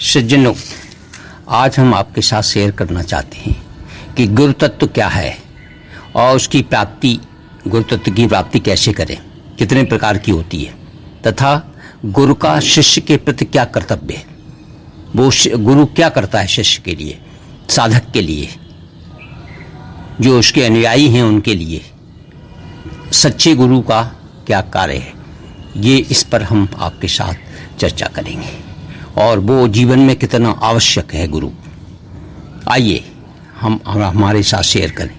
सज्जनों, आज हम आपके साथ शेयर करना चाहते हैं कि गुरु तत्व क्या है और उसकी प्राप्ति, गुरु तत्व की प्राप्ति कैसे करें, कितने प्रकार की होती है तथा गुरु का शिष्य के प्रति क्या कर्तव्य है। वो गुरु क्या करता है शिष्य के लिए, साधक के लिए, जो उसके अनुयायी हैं उनके लिए सच्चे गुरु का क्या कार्य है, ये इस पर हम आपके साथ चर्चा करेंगे और वो जीवन में कितना आवश्यक है गुरु। आइए हम हमारे साथ शेयर करें।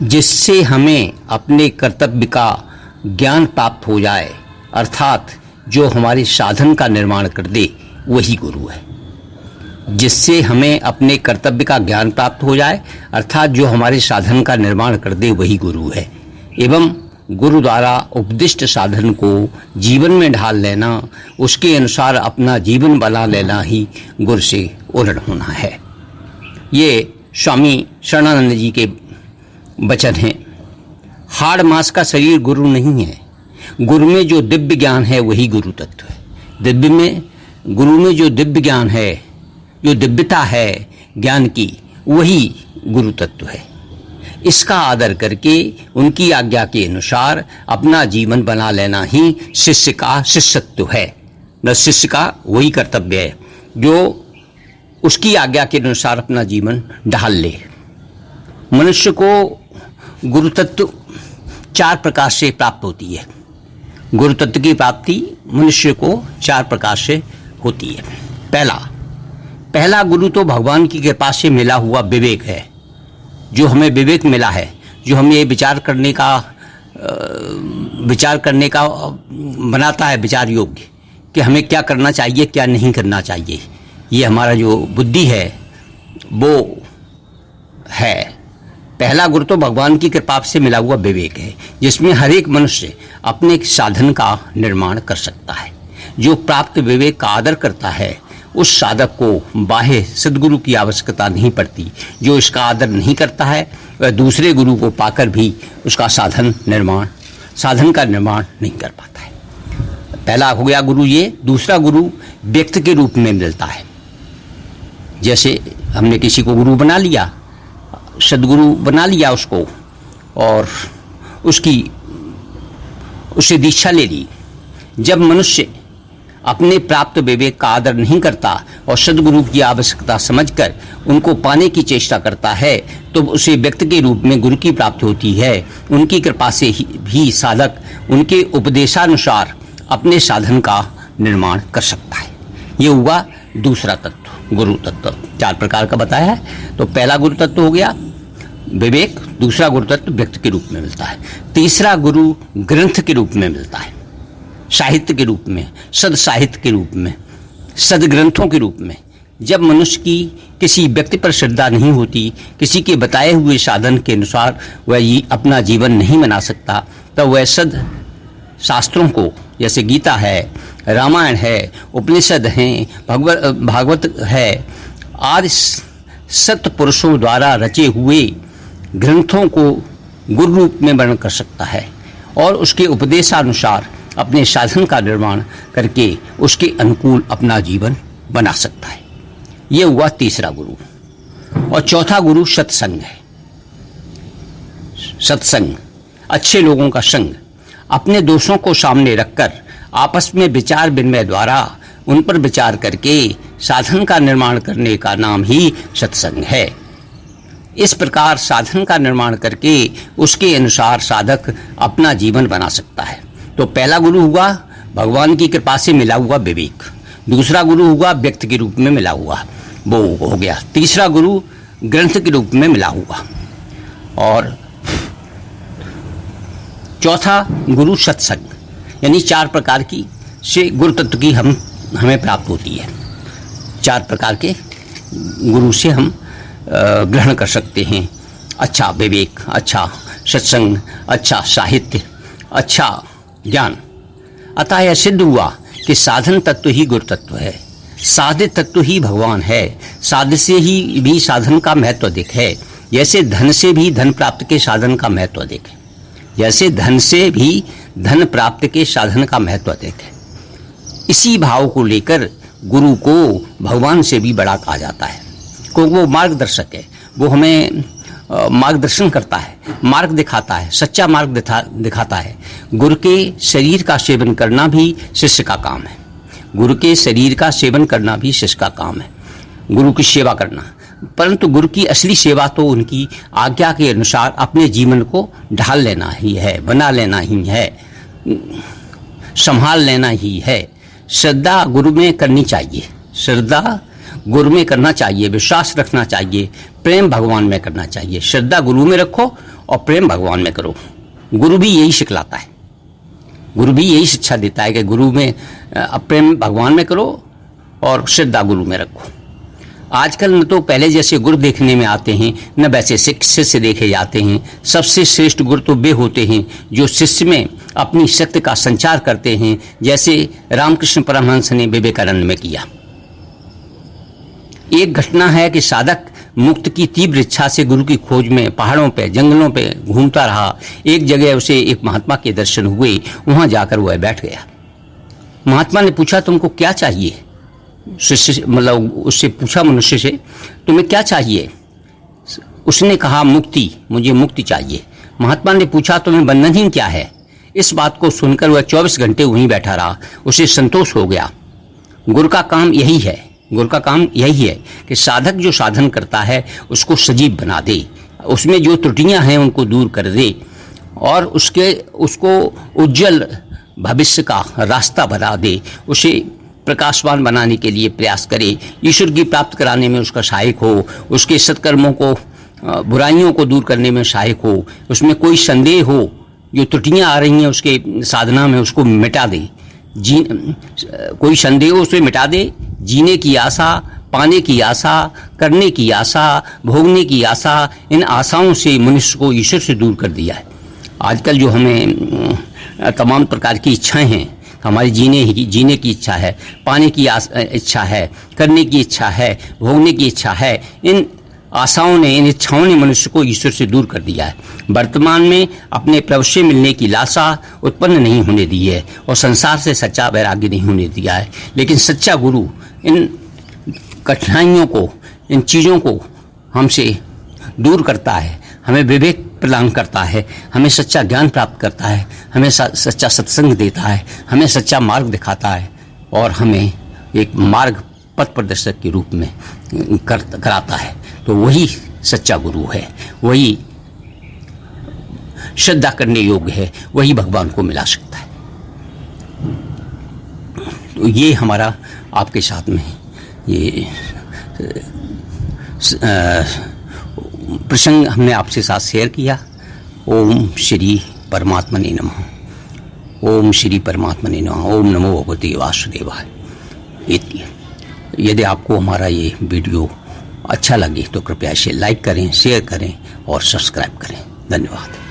जिससे हमें अपने कर्तव्य का ज्ञान प्राप्त हो जाए, अर्थात जो हमारे साधन का निर्माण कर दे, वही गुरु है। जिससे हमें अपने कर्तव्य का ज्ञान प्राप्त हो जाए, अर्थात जो हमारे साधन का निर्माण कर दे, वही गुरु है। एवं गुरु द्वारा उपदिष्ट साधन को जीवन में ढाल लेना, उसके अनुसार अपना जीवन बना लेना ही गुरु से उरण होना है। ये स्वामी शरणानंद जी के वचन हैं। हाड़ मास का शरीर गुरु नहीं है। गुरु में जो दिव्य ज्ञान है वही गुरु तत्व है। गुरु में जो दिव्य ज्ञान है, जो दिव्यता है ज्ञान की, वही गुरु तत्व है। इसका आदर करके उनकी आज्ञा के अनुसार अपना जीवन बना लेना ही शिष्य का शिष्यत्व है। न शिष्य का वही कर्तव्य है जो उसकी आज्ञा के अनुसार अपना जीवन ढाल ले। मनुष्य को गुरु तत्व 4 प्रकार से प्राप्त होती है। गुरु तत्व की प्राप्ति मनुष्य को 4 प्रकार से होती है। पहला गुरु तो भगवान की कृपा से मिला हुआ विवेक है। जो हमें विवेक मिला है, जो हमें विचार करने का बनाता है विचार योग्य कि हमें क्या करना चाहिए, क्या नहीं करना चाहिए। ये हमारा जो बुद्धि है वो है। पहला गुरु तो भगवान की कृपा से मिला हुआ विवेक है, जिसमें हर एक मनुष्य अपने साधन का निर्माण कर सकता है। जो प्राप्त विवेक का आदर करता है, उस साधक को बाह्य सद्गुरु की आवश्यकता नहीं पड़ती। जो इसका आदर नहीं करता है, वह दूसरे गुरु को पाकर भी उसका साधन का निर्माण नहीं कर पाता है। पहला हो गया गुरु ये। दूसरा गुरु व्यक्ति के रूप में मिलता है। जैसे हमने किसी को गुरु बना लिया, सद्गुरु बना लिया उसको, और उससे दीक्षा ले ली। जब मनुष्य अपने प्राप्त विवेक का आदर नहीं करता और सद्गुरु की आवश्यकता समझकर उनको पाने की चेष्टा करता है, तो उसे व्यक्ति के रूप में गुरु की प्राप्ति होती है। उनकी कृपा से भी साधक उनके उपदेशानुसार अपने साधन का निर्माण कर सकता है। ये हुआ दूसरा तत्व, गुरु तत्व। 4 प्रकार का बताया है। तो पहला गुरु तत्व हो गया विवेक। दूसरा गुरु तत्व व्यक्ति के रूप में मिलता है। तीसरा गुरु ग्रंथ के रूप में मिलता है, साहित्य के रूप में, सद साहित्य के रूप में, सद ग्रंथों के रूप में। जब मनुष्य की किसी व्यक्ति पर श्रद्धा नहीं होती, किसी के बताए हुए साधन के अनुसार वह अपना जीवन नहीं बना सकता, तब वह सद शास्त्रों को, जैसे गीता है, रामायण है, उपनिषद हैं, भागवत है, आदि सत पुरुषों द्वारा रचे हुए ग्रंथों को गुरु रूप में वर्णन कर सकता है और उसके उपदेशानुसार अपने साधन का निर्माण करके उसके अनुकूल अपना जीवन बना सकता है। ये हुआ तीसरा गुरु। और चौथा गुरु सत्संग है। सत्संग, अच्छे लोगों का संग, अपने दोषों को सामने रखकर आपस में विचार विनिमय द्वारा उन पर विचार करके साधन का निर्माण करने का नाम ही सत्संग है। इस प्रकार साधन का निर्माण करके उसके अनुसार साधक अपना जीवन बना सकता है। तो पहला गुरु हुआ भगवान की कृपा से मिला हुआ विवेक। दूसरा गुरु हुआ व्यक्ति के रूप में मिला हुआ, वो हो गया। तीसरा गुरु ग्रंथ के रूप में मिला हुआ, और चौथा गुरु सत्संग। यानी 4 प्रकार की से गुरु तत्व की हमें प्राप्त होती है। 4 प्रकार के गुरु से हम ग्रहण कर सकते हैं। अच्छा विवेक, अच्छा सत्संग, अच्छा साहित्य, अच्छा ज्ञान। अतः यह सिद्ध हुआ कि साधन तत्व ही गुरु तत्व है, साध्य तत्व ही भगवान है। साध्य से ही भी साधन का महत्व अधिक है, जैसे धन से भी धन प्राप्त के साधन का महत्व अधिक है। जैसे धन से भी धन प्राप्त के साधन का महत्व अधिक है। इसी भाव को लेकर गुरु को भगवान से भी बड़ा कहा जाता है, क्योंकि वो मार्गदर्शक है। वो हमें मार्गदर्शन करता है, मार्ग दिखाता है, सच्चा मार्ग दिखाता है। गुरु के शरीर का सेवन करना भी शिष्य का काम है। गुरु के शरीर का सेवन करना भी शिष्य का काम है, गुरु की सेवा करना। परंतु गुरु की असली सेवा तो उनकी आज्ञा के अनुसार अपने जीवन को ढाल लेना ही है, बना लेना ही है, संभाल लेना ही है। श्रद्धा गुरु में करनी चाहिए, श्रद्धा गुरु में करना चाहिए, विश्वास रखना चाहिए, प्रेम भगवान में करना चाहिए। श्रद्धा गुरु में रखो और प्रेम भगवान में करो। गुरु भी यही सिखलाता है, गुरु भी यही शिक्षा देता है कि गुरु में प्रेम भगवान में करो और श्रद्धा गुरु में रखो। आजकल न तो पहले जैसे गुरु देखने में आते हैं, न वैसे शिष्य देखे जाते हैं। सबसे श्रेष्ठ गुरु तो वे होते हैं जो शिष्य में अपनी शक्ति का संचार करते हैं, जैसे रामकृष्ण परमहंस ने विवेकानंद में किया। एक घटना है कि साधक मुक्त की तीव्र इच्छा से गुरु की खोज में पहाड़ों पे, जंगलों पे घूमता रहा। एक जगह उसे एक महात्मा के दर्शन हुए, वहां जाकर वह बैठ गया। महात्मा ने पूछा, तुमको क्या चाहिए? शिष्य मतलब उससे पूछा मनुष्य से, तुम्हें क्या चाहिए? उसने कहा, मुक्ति, मुझे मुक्ति चाहिए। महात्मा ने पूछा, तुम्हें बंधनहीन क्या है? इस बात को सुनकर वह 24 घंटे वहीं बैठा रहा। उसे संतोष हो गया। गुरु का काम यही है, गुरु का काम यही है कि साधक जो साधन करता है उसको सजीव बना दे, उसमें जो त्रुटियां हैं उनको दूर कर दे और उसको उज्जवल भविष्य का रास्ता बना दे, उसे प्रकाशवान बनाने के लिए प्रयास करे, ईश्वर की प्राप्त कराने में उसका सहायक हो, उसके सत्कर्मों को, बुराइयों को दूर करने में सहायक हो, उसमें कोई संदेह हो, जो त्रुटियां आ रही हैं उसके साधना में उसको मिटा दे, कोई संदेह हो उसे मिटा दे। जीने की आशा, पाने की आशा, करने की आशा, भोगने की आशा, इन आशाओं से मनुष्य को ईश्वर से दूर कर दिया है। आजकल जो हमें तमाम प्रकार की इच्छाएं हैं, हमारी जीने की इच्छा है, पाने की इच्छा है, करने की इच्छा है, भोगने की इच्छा है, इन आशाओं ने, इन इच्छाओं ने मनुष्य को ईश्वर से दूर कर दिया है। वर्तमान में अपने प्रभु से मिलने की लालसा उत्पन्न नहीं होने दी है और संसार से सच्चा वैराग्य नहीं होने दिया है। लेकिन सच्चा गुरु इन कठिनाइयों को, इन चीज़ों को हमसे दूर करता है, हमें विवेक प्रदान करता है, हमें सच्चा ज्ञान प्राप्त करता है, हमें सच्चा सत्संग देता है, हमें सच्चा मार्ग दिखाता है और हमें एक मार्ग पथ प्रदर्शक के रूप में कराता है। तो वही सच्चा गुरु है, वही श्रद्धा करने योग्य है, वही भगवान को मिला सकता है। तो ये हमारा आपके साथ में ये प्रसंग हमने आपसे साथ शेयर किया। ओम श्री परमात्मने नमः। ओम श्री परमात्मने नमः। ओम नमो भगवते वासुदेवाय। यदि आपको हमारा ये वीडियो अच्छा लगे तो कृपया इसे लाइक करें, शेयर करें और सब्सक्राइब करें। धन्यवाद।